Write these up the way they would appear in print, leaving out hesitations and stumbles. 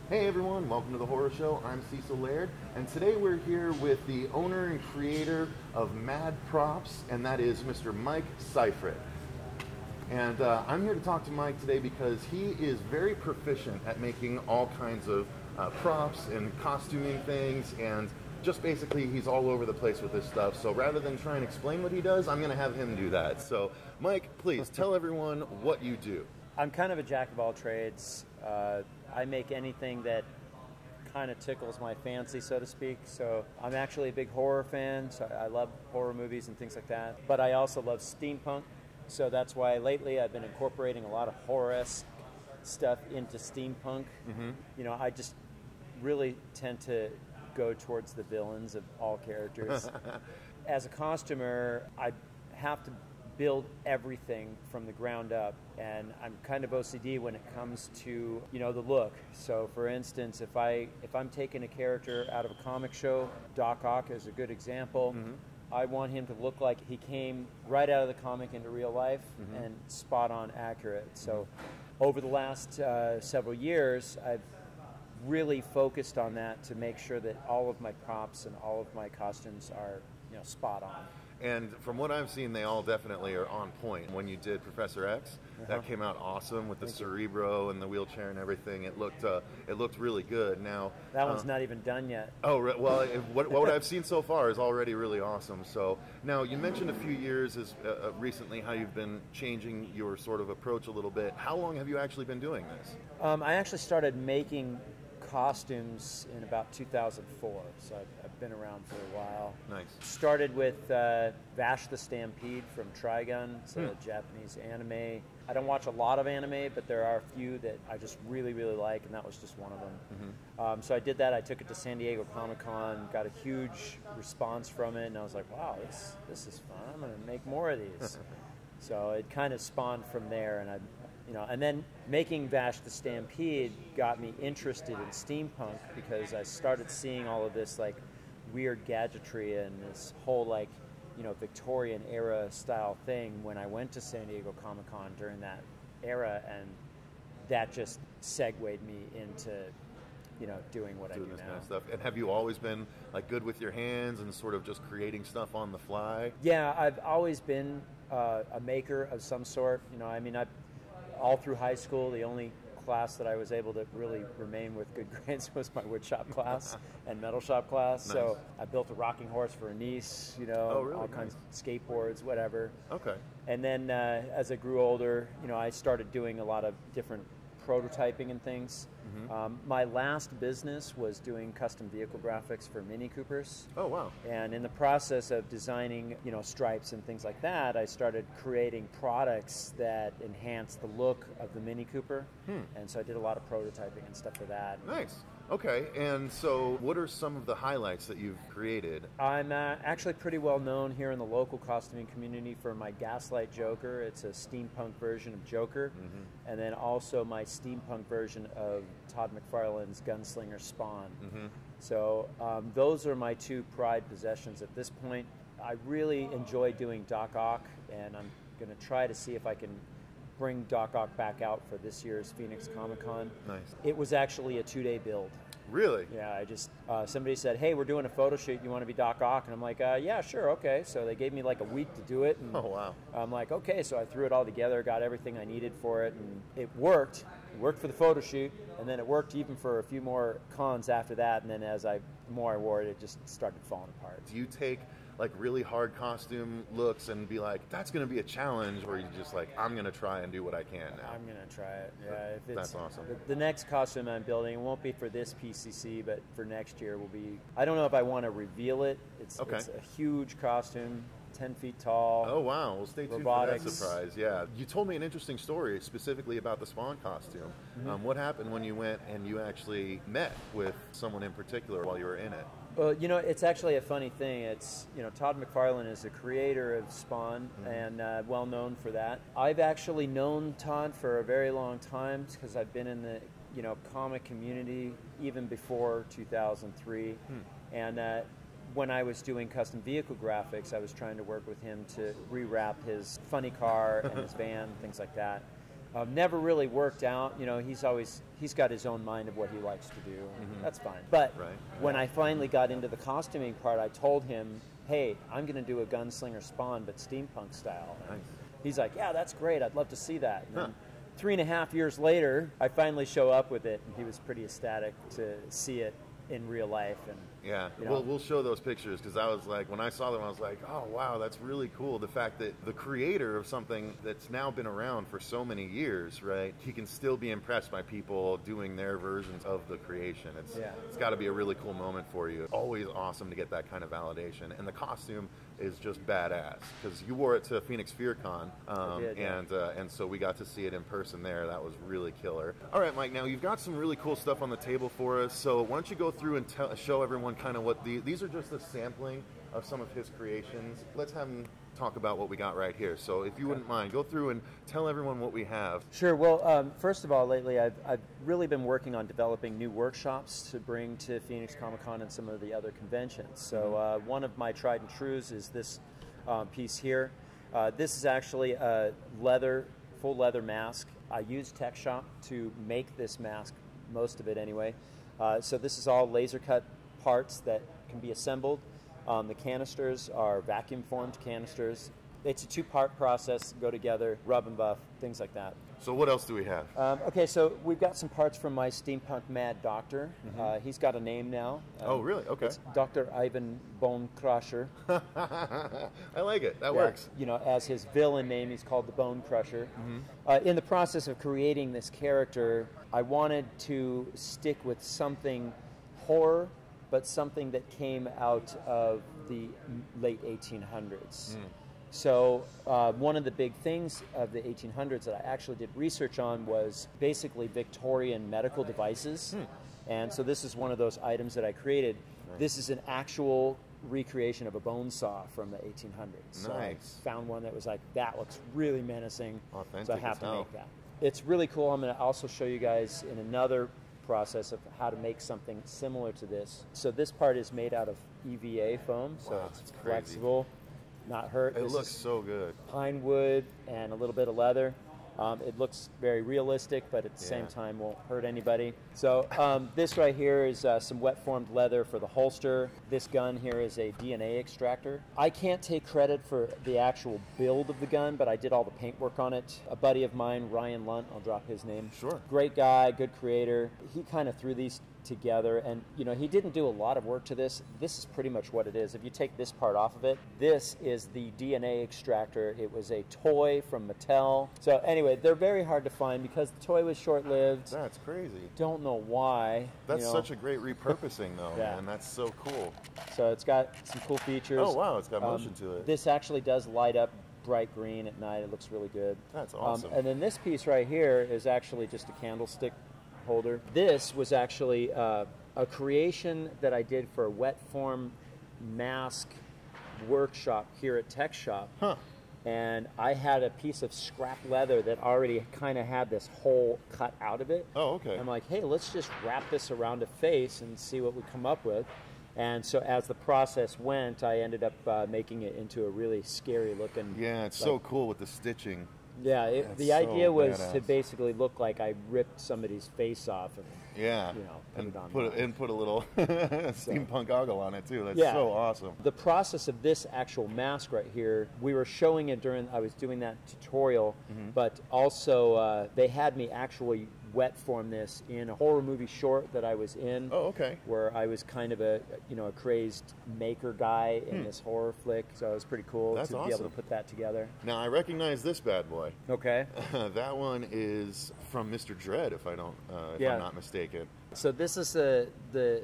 Hey everyone, welcome to the Horror Show. I'm Cecil Laird, and today we're here with the owner and creator of Mad Props, and that is Mr. Mike Syfritt. And I'm here to talk to Mike today because he is very proficient at making all kinds of props and costuming things, and just basically he's all over the place with this stuff. So rather than try and explain what he does, I'm going to have him do that. So Mike, please tell everyone what you do. I'm kind of a jack of all trades. I make anything that kind of tickles my fancy, so to speak. So I'm actually a big horror fan, so I love horror movies and things like that. But I also love steampunk, so that's why lately I've been incorporating a lot of horror-esque stuff into steampunk. Mm-hmm. You know, I just really tend to go towards the villains of all characters. As a costumer, I have to build everything from the ground up, and I'm kind of OCD when it comes to, you know, the look. So for instance, if I'm taking a character out of a comic show, Doc Ock is a good example. Mm-hmm. I want him to look like he came right out of the comic into real life, mm-hmm. and spot on accurate. So over the last several years, I've really focused on that to make sure that all of my props and all of my costumes are, you know, spot on. And from what I've seen, they all definitely are on point. When you did Professor X, that came out awesome with the Cerebro and the wheelchair and everything. It looked really good. Now that one's not even done yet. Oh well, what I've seen so far is already really awesome. So now you mentioned a few years recently how you've been changing your sort of approach a little bit. How long have you actually been doing this? I actually started making costumes in about 2004, so I've been around for a while. Nice. Started with Vash the Stampede from Trigun. It's a Japanese anime. I don't watch a lot of anime, but there are a few that I just really, really like, and that was just one of them. Mm-hmm. So I did that. I took it to San Diego Comic-Con, got a huge response from it, and I was like, wow, this is fun. I'm going to make more of these. So it kind of spawned from there, and and then making Vash the Stampede got me interested in steampunk because I started seeing all of this like weird gadgetry and this whole like, you know, Victorian era style thing when I went to San Diego Comic-Con during that era, and that just segued me into, you know, doing what I do this now. Kind of stuff. And have you always been like good with your hands and sort of just creating stuff on the fly? Yeah, I've always been a maker of some sort. You know, I mean, all through high school, the only class that I was able to really remain with good grades was my woodshop class and metal shop class. Nice. So I built a rocking horse for a niece, you know, really? All kinds of skateboards, whatever. Okay. And then as I grew older, you know, I started doing a lot of different prototyping and things. Mm-hmm. My last business was doing custom vehicle graphics for Mini Coopers. Oh, wow. And in the process of designing, you know, stripes and things like that, I started creating products that enhance the look of the Mini Cooper. And so I did a lot of prototyping and stuff for that. Nice. Okay, and so what are some of the highlights that you've created? I'm actually pretty well known here in the local costuming community for my Gaslight Joker. It's a steampunk version of Joker. Mm-hmm. And then also my steampunk version of Todd McFarlane's Gunslinger Spawn. Mm-hmm. So those are my two pride possessions at this point. I really enjoy doing Doc Ock, and I'm going to try to see if I can bring Doc Ock back out for this year's Phoenix Comic-Con. Nice. It was actually a 2-day build. Really? Yeah, I just, somebody said, hey, we're doing a photo shoot, you want to be Doc Ock? And I'm like, yeah, sure, okay. So they gave me like a week to do it. And oh, wow. I'm like, okay, so I threw it all together, got everything I needed for it, and it worked. It worked for the photo shoot, and then it worked even for a few more cons after that, and then the more I wore it, it just started falling apart. Do you take like really hard costume looks and be like, that's going to be a challenge, or you just like, I'm going to try and do what I can now? I'm going to try it, yeah. If that's awesome. The next costume I'm building, it won't be for this PCC, but for next year will be, I don't know if I want to reveal it. It's a huge costume, 10 feet tall. Oh, wow. Well, stay tuned for that surprise. Yeah. You told me an interesting story specifically about the Spawn costume. Mm-hmm. What happened when you went and you actually met with someone in particular while you were in it? Well, you know, it's actually a funny thing. It's, you know, Todd McFarlane is the creator of Spawn, mm-hmm. and well known for that. I've actually known Todd for a very long time because I've been in the, you know, comic community even before 2003. And when I was doing custom vehicle graphics, I was trying to work with him to rewrap his funny car and his van, things like that. Never really worked out. You know, he's got his own mind of what he likes to do. That's fine. But when I finally got into the costuming part, I told him, hey, I'm going to do a gunslinger Spawn, but steampunk style. And he's like, yeah, that's great. I'd love to see that. And then 3.5 years later, I finally show up with it, and he was pretty ecstatic to see it in real life. And yeah, you know, we'll show those pictures, because I was like, when I saw them, I was like, oh wow, that's really cool. The fact that the creator of something that's now been around for so many years, right, he can still be impressed by people doing their versions of the creation. It's got to be a really cool moment for you. Always awesome to get that kind of validation, and the costume is just badass, because you wore it to Phoenix FearCon, and so we got to see it in person there. That was really killer. All right, Mike, now you've got some really cool stuff on the table for us, so why don't you go through and show everyone kind of what these are just a sampling of some of his creations. Let's have him talk about what we got right here. So if you wouldn't mind, go through and tell everyone what we have. Sure. Well, first of all, lately I've really been working on developing new workshops to bring to Phoenix Comic Con and some of the other conventions. So one of my tried and trues is this piece here. This is actually a full leather mask. I used Tech Shop to make this mask, most of it anyway. So this is all laser cut parts that can be assembled. The canisters are vacuum formed canisters. It's a 2-part process, go together, rub and buff, things like that. So what else do we have? Okay, so we've got some parts from my steampunk mad doctor. He's got a name now. Oh, really? Okay. It's Dr. Ivan Bone Crusher. I like it. That works. You know, as his villain name, he's called the Bone Crusher. In the process of creating this character, I wanted to stick with something horror, but something that came out of the late 1800s. So one of the big things of the 1800s that I actually did research on was basically Victorian medical devices. And so this is one of those items that I created. This is an actual recreation of a bone saw from the 1800s. So I found one that was like, that looks really menacing. Authentic, so I have to make that. It's really cool. I'm going to also show you guys in another process of how to make something similar to this. So this part is made out of EVA foam, so it's flexible, not hurt. It looks so good. Pine wood and a little bit of leather. It looks very realistic, but at the same time won't hurt anybody. So this right here is some wet formed leather for the holster. This gun here is a DNA extractor. I can't take credit for the actual build of the gun, but I did all the paintwork on it. A buddy of mine, Ryan Lunt, I'll drop his name. Sure. Great guy, good creator. He kind of threw these together, and you know, he didn't do a lot of work to this. This is pretty much what it is. If you take this part off of it, this is the DNA extractor. It was a toy from Mattel. So anyway, they're very hard to find because the toy was short-lived. That's crazy. Don't know why. That's such a great repurposing though, man. That's so cool. So it's got some cool features. Oh wow, it's got motion to it. This actually does light up bright green at night. It looks really good. That's awesome. And then this piece right here is actually just a candlestick holder. This was actually a creation that I did for a wet form mask workshop here at Tech Shop. And I had a piece of scrap leather that already kind of had this hole cut out of it. Oh, okay. I'm like, hey, let's just wrap this around a face and see what we come up with. And so as the process went, I ended up making it into a really scary looking... Yeah, it's so cool with the stitching. Yeah, the idea was to basically look like I ripped somebody's face off and put a little steampunk goggle on it too. That's so awesome. The process of this actual mask right here, we were showing it during I was doing that tutorial, but also they had me actually wet form this in a horror movie short that I was in. Oh, okay. Where I was kind of a crazed maker guy in this horror flick, so it was pretty cool to be able to put that together. Now I recognize this bad boy. Okay. That one is from Mr. Dread, if I'm not mistaken. So this is the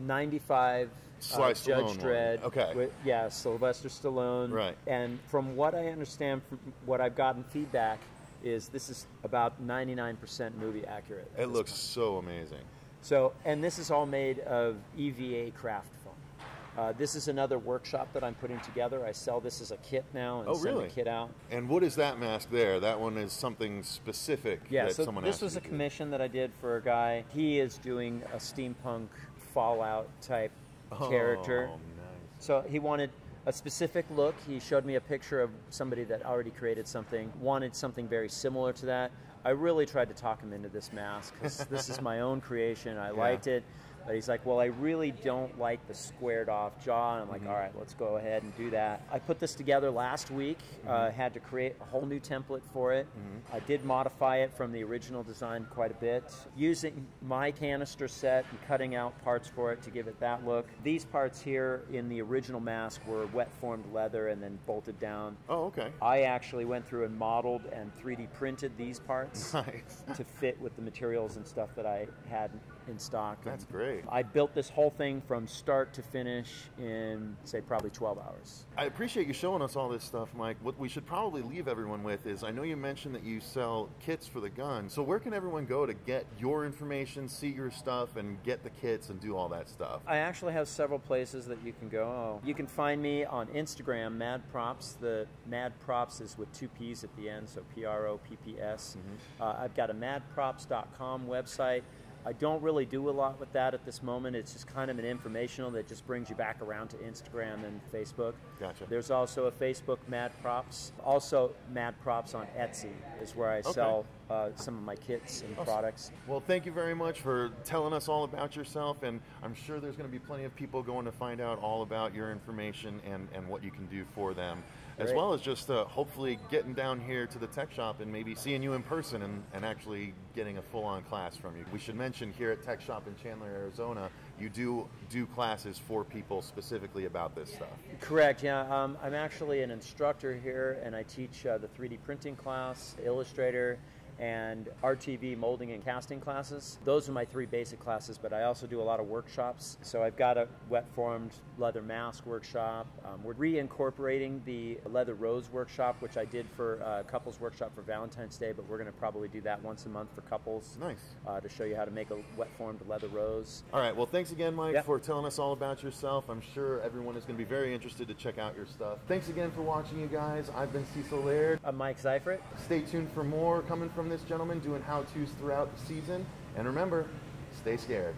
95 Judge Dredd. Okay. With, Sylvester Stallone. Right. And from what I understand, from what I've gotten feedback, is this is about 99% movie accurate. It looks so amazing. So, and this is all made of EVA craft foam. This is another workshop that I'm putting together. I sell this as a kit now and send the kit out. And what is that mask there? That one is something specific that someone this was a commission that I did for a guy. He is doing a steampunk Fallout type character. Nice. So he wanted a specific look. He showed me a picture of somebody that already created something, wanted something very similar to that. I really tried to talk him into this mask because this is my own creation. I liked it. But he's like, well, I really don't like the squared off jaw. And I'm like, all right, let's go ahead and do that. I put this together last week, had to create a whole new template for it. I did modify it from the original design quite a bit, using my canister set and cutting out parts for it to give it that look. These parts here in the original mask were wet formed leather and then bolted down. Oh, okay. I actually went through and modeled and 3D printed these parts to fit with the materials and stuff that I had in stock. That's great. I built this whole thing from start to finish in, say, probably 12 hours. I appreciate you showing us all this stuff, Mike. What we should probably leave everyone with is, I know you mentioned that you sell kits for the gun, so where can everyone go to get your information, see your stuff, and get the kits and do all that stuff? I actually have several places that you can go. You can find me on Instagram, Mad Props. The Mad Props is with 2 P's at the end, so PROPPS. I've got a madprops.com website. I don't really do a lot with that at this moment. It's just kind of an informational that just brings you back around to Instagram and Facebook. Gotcha. There's also a Facebook Mad Props. Also Mad Props on Etsy is where I sell some of my kits and products. Well, thank you very much for telling us all about yourself, and I'm sure there's going to be plenty of people going to find out all about your information and what you can do for them. As well as just hopefully getting down here to the tech shop and maybe seeing you in person and actually getting a full-on class from you. We should mention here at Tech Shop in Chandler, Arizona, you do classes for people specifically about this stuff. Correct, yeah. I'm actually an instructor here, and I teach the 3D printing class, Illustrator, and RTV molding and casting classes. Those are my 3 basic classes, but I also do a lot of workshops. So I've got a wet formed leather mask workshop. We're reincorporating the leather rose workshop, which I did for a couples workshop for Valentine's Day, but we're going to probably do that once a month for couples. Nice. To show you how to make a wet formed leather rose. All right, well, thanks again, Mike, for telling us all about yourself. I'm sure everyone is going to be very interested to check out your stuff. Thanks again for watching, you guys. I've been Cecil Laird. I'm Mike Syfritt. Stay tuned for more coming from this gentleman doing how-tos throughout the season. And remember, stay scared.